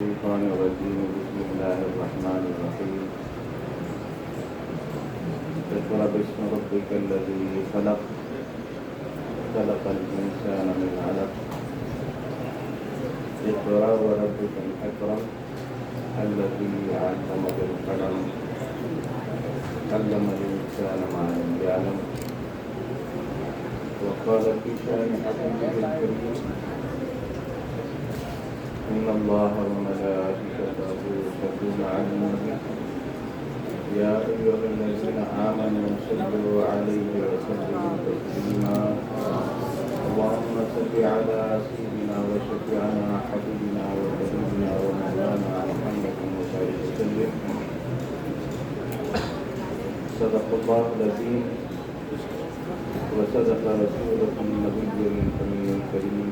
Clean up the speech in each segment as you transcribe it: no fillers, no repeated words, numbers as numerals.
الشيطان الرجيم بسم الله الرحمن الرحيم اقرأ باسم ربك الذي خلق الإنسان من علق اقرأ وربك الأكرم الذي علم بالقلم علم الإنسان ما لم يعلم وقال في شأن حبيبه الكريم إن الله وملائكته يصلون على النبي يا أيها الذين آمنوا صلوا عليه وسلموا تسليما اللهم صل على سيدنا وشفيعنا حبيبنا ونبينا ومولانا محمد وسلم صدق الله العظيم وصدق رسوله النبي الأمين الكريم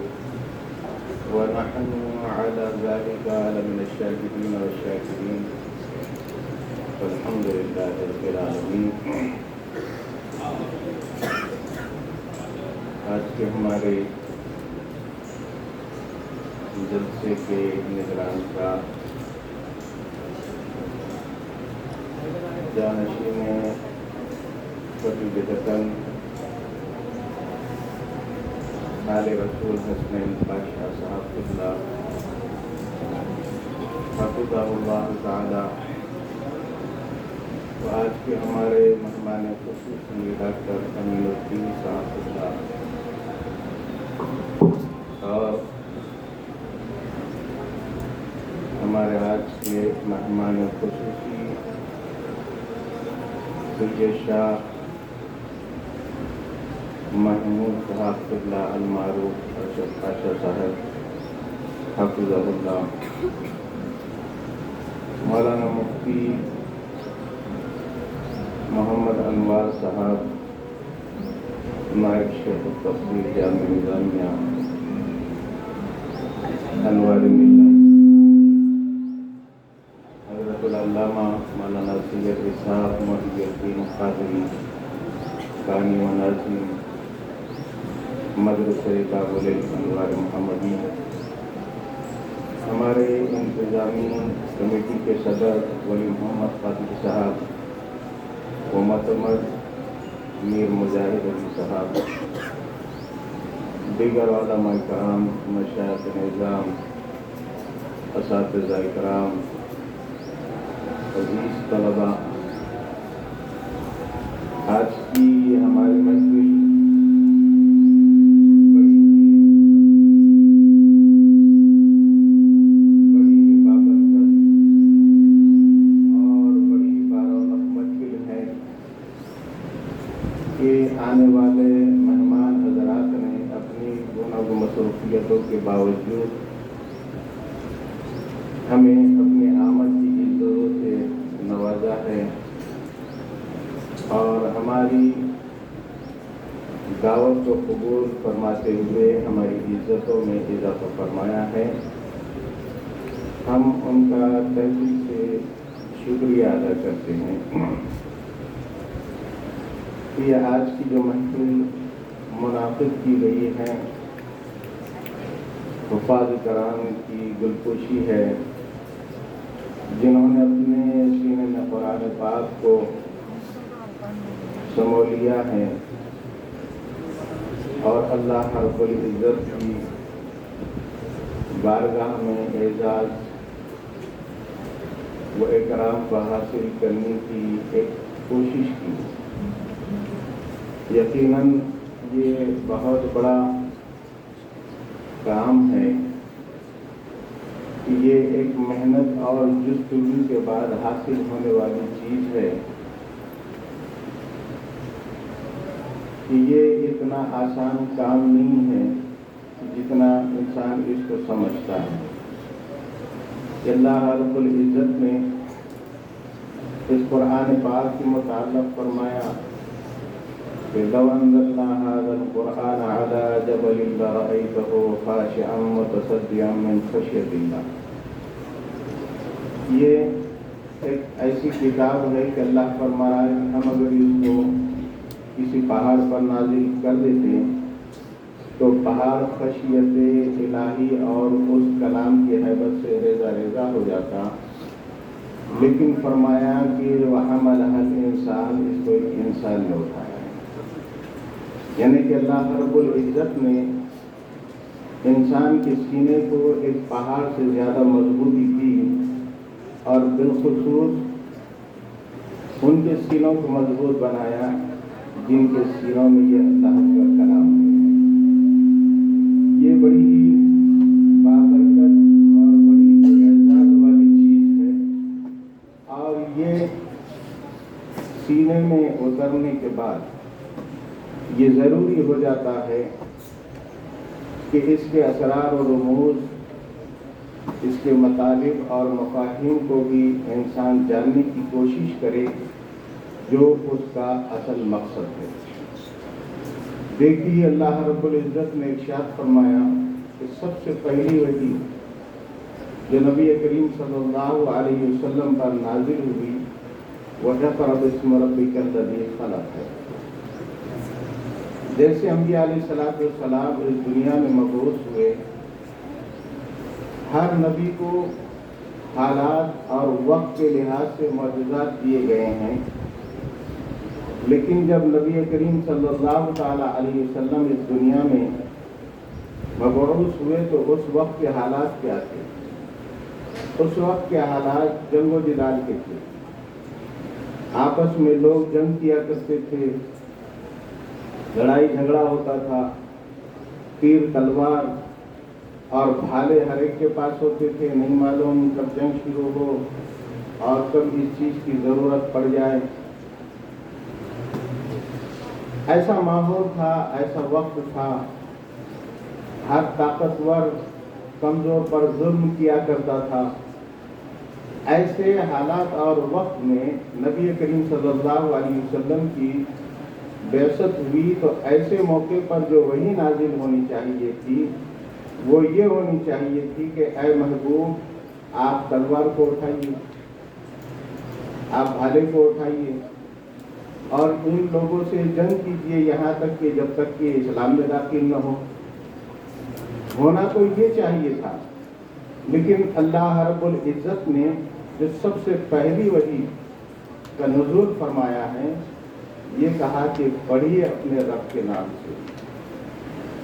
ونحن على ذلك من الشاهدين والشاكرين والحمد لله رب العالمين. آج کے ہمارے جلسے کے نگران کا جانشین فضیلتاً آل رسول حسنین بادشاہ صاحب اللہ حفظہ اللہ تعالی تو آج کے ہمارے مہمان خصوصی ڈاکٹر امین الدین صاحب اللہ اور ہمارے آج کے مہمان خصوصی سید شاہ محمود حافظ اللہ المعروف ارشد پاشا صاحب حفظہ اللہ، مولانا مفتی محمد انوار صاحب نائب شیخ التفسیر جامعہ نظامیہ انوار ملت، حضرت العلامہ مولانا سید اسحاق محی الدین قادری بانی و ناظم مدرسہ کابل انوار محمدی، ہمارے انتظامی کمیٹی کے صدر ولی محمد قادری صاحب و معتمد میر مجاہد علی صاحب، دیگر علماء کرام، مشائخ نظام، اساتذہ کرام، عزیز طلباء، آج کی ہماری محفل آنے والے مہمان حضرات نے اپنی گناہ و مصروفیتوں کے باوجود ہمیں اپنی آمد کی عزتوں سے نوازا ہے اور ہماری دعوت کو قبول فرماتے ہوئے ہماری عزتوں میں اضافہ فرمایا ہے. ہم ان کا تہ دل سے شکریہ ادا کرتے ہیں. یہ آج کی جو محفل منعقد کی گئی ہے حفاظ کرام کی گلپوشی ہے، جنہوں نے اپنے سینے میں قرآن پاک کو سمو لیا ہے اور اللہ رب العزت کی بارگاہ میں اعزاز و اکرام کو حاصل کرنے کی ایک کوشش کی. یقیناً یہ بہت بڑا کام ہے کہ یہ ایک محنت اور جستجو کے بعد حاصل ہونے والی چیز ہے کہ یہ اتنا آسان کام نہیں ہے جتنا انسان اس کو سمجھتا ہے. کہ اللہ رب العزت نے اس قرآن پاک کے متعلق فرمایا لو أنزلنا هذا القرآن على جبل لرأيته خاشعا متصدعا من خشية الله. یہ ایک ایسی کتاب ہے کہ اللہ فرما رہا ہے کہ ہم اگر اس کو کسی پہاڑ پر نازل کر دیتے تو پہاڑ خشیت الہی اور اس کلام کی حیبت سے ریزہ ریزہ ہو جاتا، لیکن فرمایا کہ وَحَمَلَهَا الْإِنسَانُ، اس کو ایک انسان نے اٹھایا، یعنی کہ اللہ رب العزت نے انسان کے سینے کو ایک پہاڑ سے زیادہ مضبوطی دی، اور بالخصوص ان کے سینوں کو مضبوط بنایا جن کے سینوں میں یہ اللہ کا کلام ہے۔ یہ بڑی ہی بابرکت اور بڑی ہی اعزاز والی چیز ہے، اور یہ سینے میں اترنے کے بعد یہ ضروری ہو جاتا ہے کہ اس کے اسرار و رموز، اس کے مطالب اور مفاہیم کو بھی انسان جاننے کی کوشش کرے جو اس کا اصل مقصد ہے۔ دیکھیے اللہ رب العزت نے ارشاد فرمایا کہ سب سے پہلی وحی جو نبی کریم صلی اللہ علیہ وسلم پر نازل ہوئی وہ اقرأ باسم ربک الذی خلق ہے۔ جیسے انبیاء علیہ السلام اس دنیا میں مبعوث ہوئے، ہر نبی کو حالات اور وقت کے لحاظ سے معجزات دیے گئے ہیں، لیکن جب نبی کریم صلی اللہ تعالیٰ علیہ وسلم اس دنیا میں مبعوث ہوئے تو اس وقت کے حالات کیا تھے؟ اس وقت کے حالات جنگ و جدال کے تھے، آپس میں لوگ جنگ کیا کرتے تھے، لڑائی جھگڑا ہوتا تھا، تیر تلوار اور بھالے ہر ایک کے پاس ہوتے تھے، نہیں معلوم کب جنگ شروع ہو اور کب اس چیز کی ضرورت پڑ جائے۔ ایسا ماحول تھا، ایسا وقت تھا، ہر طاقتور کمزور پر ظلم کیا کرتا تھا۔ ایسے حالات اور وقت میں نبی کریم صلی اللہ علیہ وسلم کی بعثت ہوئی تو ایسے موقع پر جو وحی نازل ہونی چاہیے تھی وہ یہ ہونی چاہیے تھی کہ اے محبوب آپ تلوار کو اٹھائیے، آپ بھالے کو اٹھائیے اور ان لوگوں سے جنگ کیجیے یہاں تک کہ جب تک کہ اسلام میں داخل نہ ہو۔ ہونا تو یہ چاہیے تھا، لیکن اللہ رب العزت نے جو سب سے پہلی وحی کا نزول فرمایا ہے یہ کہا کہ پڑھیے اپنے رب کے نام سے،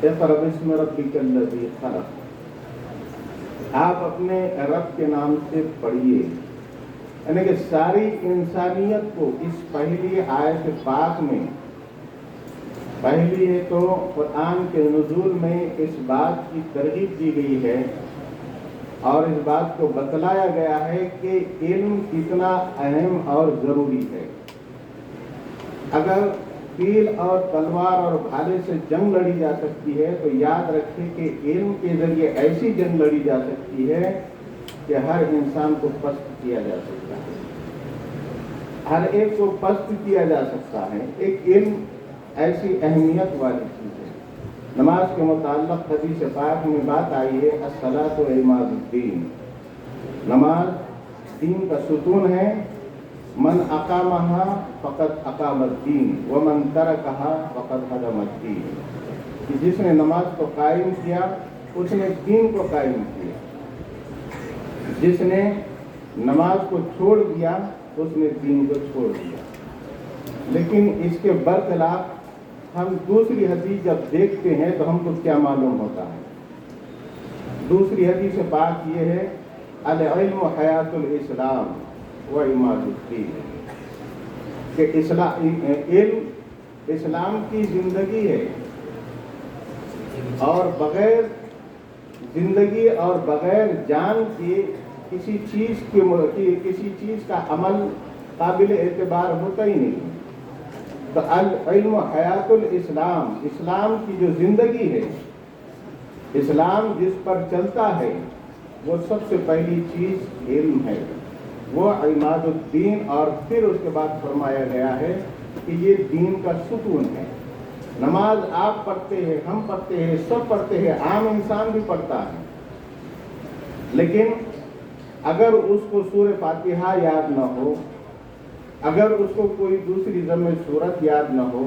اقرأ باسم ربک الذی خلق، آپ اپنے رب کے نام سے پڑھیے، یعنی کہ ساری انسانیت کو اس پہلی آیت پاک میں، پہلی ہے تو قرآن کے نزول میں اس بات کی ترغیب دی گئی ہے اور اس بات کو بتلایا گیا ہے کہ علم کتنا اہم اور ضروری ہے۔ اگر تیر اور تلوار اور بھالے سے جنگ لڑی جا سکتی ہے تو یاد رکھیں کہ علم کے ذریعے ایسی جنگ لڑی جا سکتی ہے کہ ہر انسان کو پست کیا جا سکتا ہے، ہر ایک کو پست کیا جا سکتا ہے۔ ایک علم ایسی اہمیت والی چیز ہے۔ نماز کے متعلق حدیث پاک میں بات آئی ہے الصلاۃ عماد الدین، نماز دین کا ستون ہے، من اقامہا فقد اقام الدین ومن ترکہا فقد ہدم الدین، کہ جس نے نماز کو قائم کیا اس نے دین کو قائم کیا، جس نے نماز کو چھوڑ دیا اس نے دین کو چھوڑ دیا۔ لیکن اس کے برخلاف ہم دوسری حدیث جب دیکھتے ہیں تو ہم کو کیا معلوم ہوتا ہے؟ دوسری حدیث پاک یہ ہے العلم حیات الاسلام و عماد الدین، کہ علم اسلام کی زندگی ہے، اور بغیر زندگی اور بغیر جان کے کسی چیز کا عمل قابل اعتبار ہوتا ہی نہیں۔ تو العلم حیات الاسلام، اسلام کی جو زندگی ہے، اسلام جس پر چلتا ہے وہ سب سے پہلی چیز علم ہے، وہ عماد الدین، اور پھر اس کے بعد فرمایا گیا ہے کہ یہ دین کا ستون ہے۔ نماز آپ پڑھتے ہیں، ہم پڑھتے ہیں، سب پڑھتے ہیں، عام انسان بھی پڑھتا ہے، لیکن اگر اس کو سورہ فاتحہ یاد نہ ہو، اگر اس کو کوئی دوسری ضمن صورت یاد نہ ہو،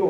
تو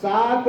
7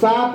7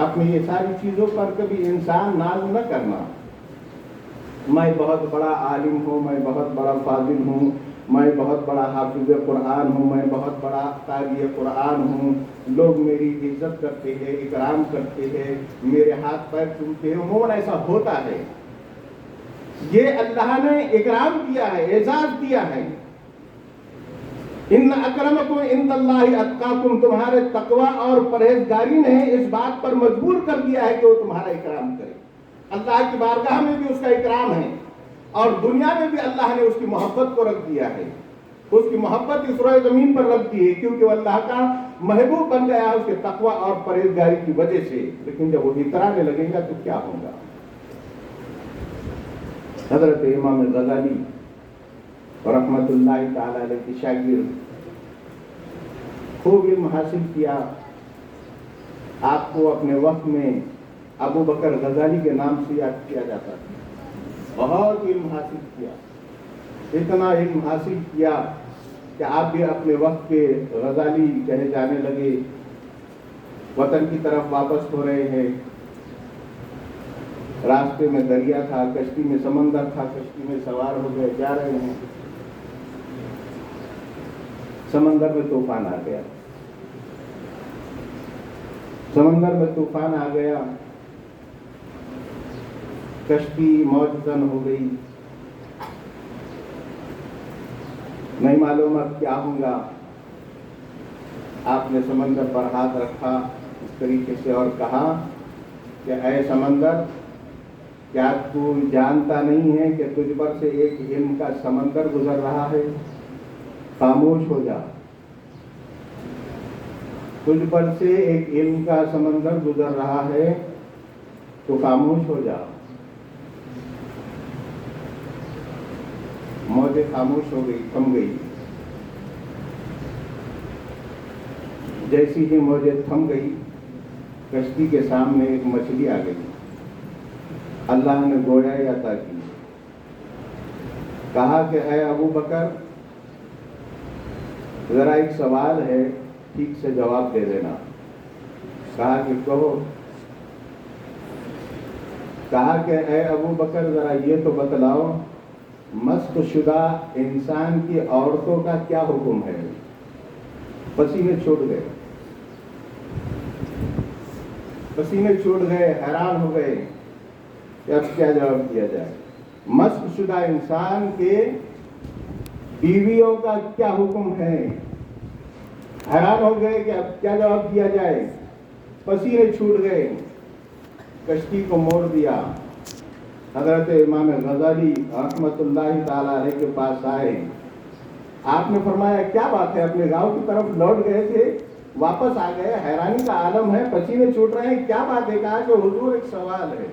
اپنی یہ ساری چیزوں پر کبھی انسان ناز نہ کرنا، میں بہت بڑا عالم ہوں، میں بہت بڑا فاضل ہوں، میں بہت بڑا حافظ قرآن ہوں، میں بہت بڑا قاری قرآن ہوں، لوگ میری عزت کرتے ہیں، اکرام کرتے ہیں، میرے ہاتھ پیر چومتے ہیں۔ عموماً ایسا ہوتا ہے، یہ اللہ نے اکرام کیا ہے، اعزاز دیا ہے۔ ان اکرمکم عند اللہ اتقاکم، تمہارے تقوی اور پرہیزگاری نے اس بات پر مجبور کر دیا ہے کہ وہ تمہارا اکرام کرے۔ اللہ کی بارگاہ میں بھی اس کا اکرام ہے، اور دنیا میں بھی اللہ نے اس کی محبت کو رکھ دیا ہے، اس کی محبت اس روئے زمین پر رکھ دی ہے، کیونکہ وہ اللہ کا محبوب بن گیا ہے اس کے تقوی اور پرہیزگاری کی وجہ سے۔ لیکن جب وہ اترانے لگے گا تو کیا ہوگا؟ حضرت امام غزالی رحمت اللہ تعالی علیہ کے شاگرد، خوب علم حاصل کیا، آپ کو اپنے وقت میں ابو بکر غزالی کے نام سے یاد کیا جاتا تھا۔ بہت علم حاصل کیا، اتنا علم حاصل کیا کہ آپ بھی اپنے وقت کے غزالی کہے جانے لگے۔ وطن کی طرف واپس ہو رہے ہیں، راستے میں دریا تھا، کشتی میں سمندر تھا، کشتی میں سوار ہو گئے، جا رہے ہیں، سمندر میں طوفان آ گیا، سمندر میں طوفان آ گیا، کشتی موج زن ہو گئی، نہیں معلوم اب کیا ہوگا۔ آپ نے سمندر پر ہاتھ رکھا اس طریقے سے اور کہا کہ اے سمندر، کیا تو جانتا نہیں ہے کہ تجھ پر سے ایک علم کا سمندر گزر رہا ہے؟ خاموش ہو جا، تجھ پر سے ایک علم کا سمندر گزر رہا ہے تو خاموش ہو جا۔ موجیں خاموش ہو گئی، تھم گئی۔ جیسی ہی موجیں تھم گئی، کشتی کے سامنے ایک مچھلی آ گئی۔ اللہ نے گویائی عطا کی، کہا کہ اے ابو بکر، ذرا ایک سوال ہے، ٹھیک سے جواب دے دینا۔ کہا کہ کہو۔ کہا کہ اے ابو بکر، ذرا یہ تو بتلاؤ، مسخ شدہ انسان کی عورتوں کا کیا حکم ہے؟ پسینے چھوٹ گئے، پسینے چھوٹ گئے، حیران ہو گئے کہ اب کیا جواب دیا جائے۔ مسخ شدہ انسان کے بیویوں کا کیا حکم ہے؟ حیران ہو گئے کہ اب کیا جواب دیا جائے، پسینے چھوٹ گئے، کشتی کو موڑ دیا۔ حضرت امام غزالی رحمت اللہ تعالی علیہ کے پاس آئے، آپ نے فرمایا کیا بات ہے؟ اپنے گاؤں کی طرف لوٹ گئے تھے، واپس آ گئے، حیرانی کا عالم ہے، پسینے چھوٹ رہے ہیں، کیا بات ہے؟ کہا کہ حضور ایک سوال ہے،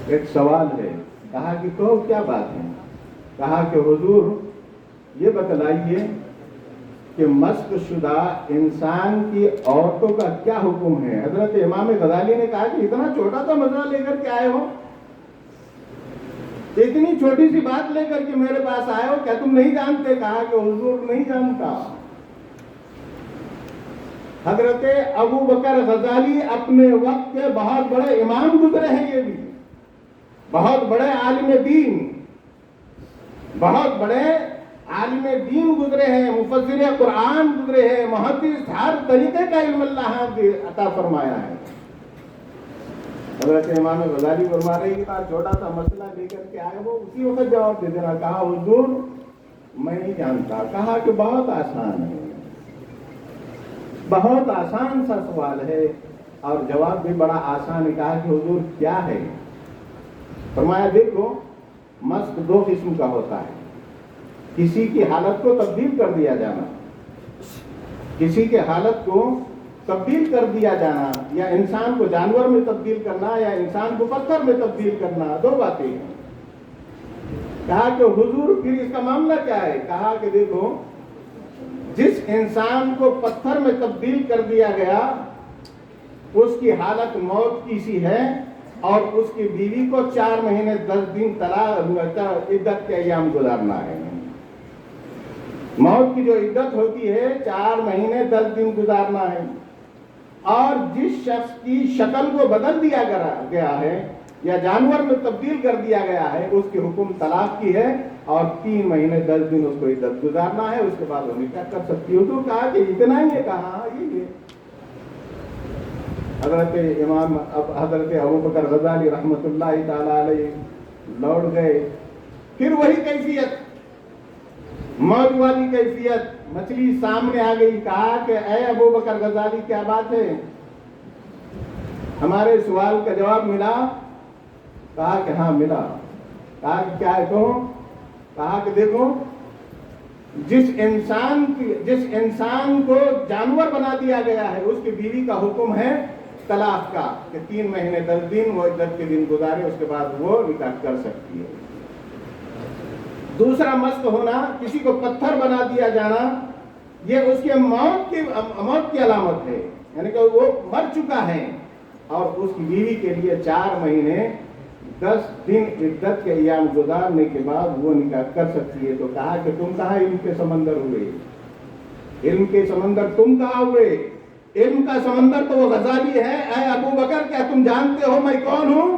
ایک سوال ہے۔ کہا کہ تو کیا بات ہے؟ کہا کہ حضور یہ بتلائیے کہ مسخ شدہ انسان کی عورتوں کا کیا حکم ہے؟ حضرت امام غزالی نے کہا کہ اتنا چھوٹا سا مسئلہ لے کر کے آئے ہو، اتنی چھوٹی سی بات لے کر کے میرے پاس آئے ہو، کیا تم نہیں جانتے؟ کہا کہ حضور نہیں جانتا۔ حضرت ابو بکر غزالی اپنے وقت کے بہت بڑے امام گزرے ہیں، یہ بھی بہت بڑے عالم دین، بہت بڑے عالم دین گزرے ہیں، مفسر قرآن گزرے ہیں، محدث، ہر طریقے کا علم اللہ نے عطا فرمایا ہے۔ حضرت امام غزالی فرما رہے کہ چھوٹا سا مسئلہ لے کر کے آئے وہ اسی وقت جواب دے دینا۔ کہا حضور میں نہیں جانتا۔ کہا کہ بہت آسان ہے، بہت آسان سا سوال ہے اور جواب بھی بڑا آسان ہے۔ کہا کہ حضور کیا ہے؟ فرمایا دیکھو، مسخ دو قسم کا ہوتا ہے، کسی کی حالت کو تبدیل کر دیا جانا، کسی کے حالت کو تبدیل کر دیا جانا، یا انسان کو جانور میں تبدیل کرنا، یا انسان کو پتھر میں تبدیل کرنا، دو باتیں ہیں۔ کہا کہ حضور پھر اس کا معاملہ کیا ہے؟ کہا کہ دیکھو، جس انسان کو پتھر میں تبدیل کر دیا گیا اس کی حالت موت کی سی ہے، اور اس کی بیوی کو 4 مہینے 10 دن عدت کے ایام گزارنا ہے۔ موت کی جو عدت ہوتی ہے 4 مہینے 10 دن گزارنا ہے۔ اور جس شخص کی شکل کو بدل دیا گیا ہے یا جانور میں تبدیل کر دیا گیا ہے اس کی حکم طلاق کی ہے اور 3 مہینے 10 دن اس کو عدت گزارنا ہے، اس کے بعد وہ نکاح کر سکتی ہے۔ تو کہا کہ اتنا ہی ہے، کہا یہ حضرت ابو بکر غزالی رحمۃ اللہ تعالی علیہ لوٹ گئے، پھر وہی کیفیت، موج والی کیفیت، مچھلی سامنے آ گئی، کہا کہ اے ابو بکر غزالی کیا بات ہے، ہمارے سوال کا جواب ملا؟ کہا کہ ہاں ملا۔ کہا کہ کیا ہے کہا کہ دیکھو جس انسان کو جانور بنا دیا گیا ہے اس کی بیوی کا حکم ہے طلاق کا، کہ 3 مہینے 10 دن وہ عدت کے دن گزارے، اس کے بعد وہ نکاح کر سکتی ہے۔ دوسرا مست ہونا، کسی کو پتھر بنا دیا جانا، یہ اس کے موت کی علامت ہے، یعنی کہ وہ مر چکا ہے اور اس کی بیوی کے لیے 4 مہینے 10 دن عدت کے ایام گزارنے کے بعد وہ نکاح کر سکتی ہے۔ تو کہا کہ تم کہاں علم کے سمندر ہوئے، علم کے سمندر تم کہاں ہوئے، علم کا سمندر تو وہ غزالی ہے۔ اے ابو بکر کیا تم جانتے ہو میں کون ہوں؟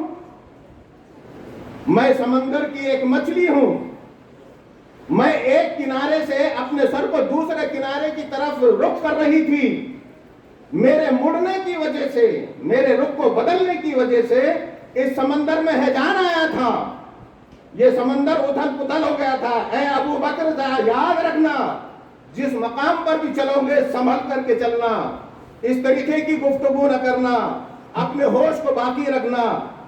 میں سمندر کی ایک مچھلی ہوں، میں ایک کنارے سے اپنے سر کو دوسرے کنارے کی طرف رخ کر رہی تھی، میرے مڑنے کی وجہ سے، میرے رخ کو بدلنے کی وجہ سے اس سمندر میں ہیجان آیا تھا، یہ سمندر اتھل پتھل ہو گیا تھا۔ اے ابو بکر یاد رکھنا، جس مقام پر بھی چلو گے سنبھل کر کے چلنا، اس طریقے کی گفتگو نہ کرنا، اپنے ہوش کو باقی رکھنا۔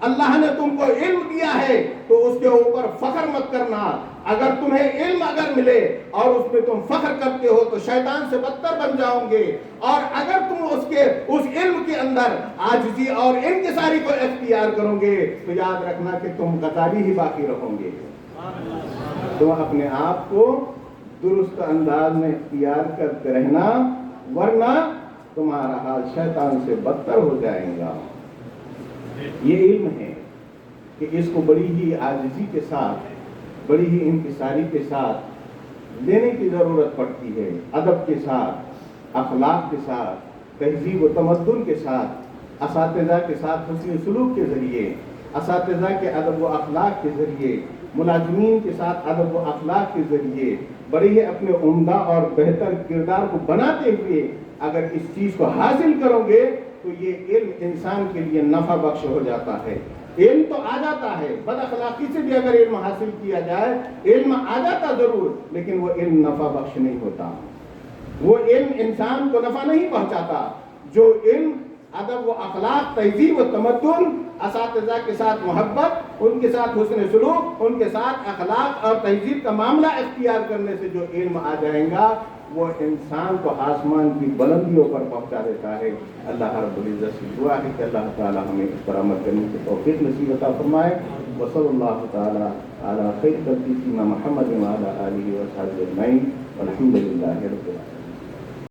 اللہ نے تم کو علم دیا ہے تو اس کے اوپر فخر مت کرنا، اگر تمہیں علم ملے اور اس میں تم فخر کرتے ہو تو شیطان سے بدتر بن جاؤ گے، اور اگر تم اس علم کے اندر عاجزی اور انکساری کو اختیار کرو گے تو یاد رکھنا کہ تم غزالی ہی باقی رہو گے۔ تم اپنے آپ کو درست انداز میں اختیار کرتے رہنا، ورنہ تمہارا حال شیطان سے بدتر ہو جائے گا۔ یہ علم ہے کہ اس کو بڑی ہی عاجزی کے ساتھ، بڑی ہی انکساری کے ساتھ لینے کی ضرورت پڑتی ہے، ادب کے ساتھ، اخلاق کے ساتھ، تہذیب و تمدن کے ساتھ، اساتذہ کے ساتھ حسن سلوک کے ذریعے، اساتذہ کے ادب و اخلاق کے ذریعے، ملازمین کے ساتھ ادب و اخلاق کے ذریعے، بڑے ہی اپنے عمدہ اور بہتر کردار کو بناتے ہوئے اگر اس چیز کو حاصل کرو گے تو یہ علم انسان کے لیے نفع بخش ہو جاتا ہے۔ علم تو آ جاتا ہے، بد اخلاقی سے بھی اگر علم حاصل کیا جائے علم آ جاتا ضرور، لیکن وہ علم نفع بخش نہیں ہوتا، وہ علم انسان کو نفع نہیں پہنچاتا۔ جو علم ادب و اخلاق، تہذیب و تمدن، اساتذہ کے ساتھ محبت، ان کے ساتھ حسن سلوک، ان کے ساتھ اخلاق اور تہذیب کا معاملہ اختیار کرنے سے جو علم آ جائے گا وہ انسان کو آسمان کی بلندیوں پر پہنچا دیتا ہے۔ اللہ رب العزت سے دعا ہے کہ اللہ تعالی ہمیں اس پر عمل کرنے کی توفیق نصیب عطا فرمائے۔ وصلی اللہ تعالی علی خیر خلقہ سیدنا محمد وعلی آلہ وصحبہ اجمعین والحمد للہ رب العالمین۔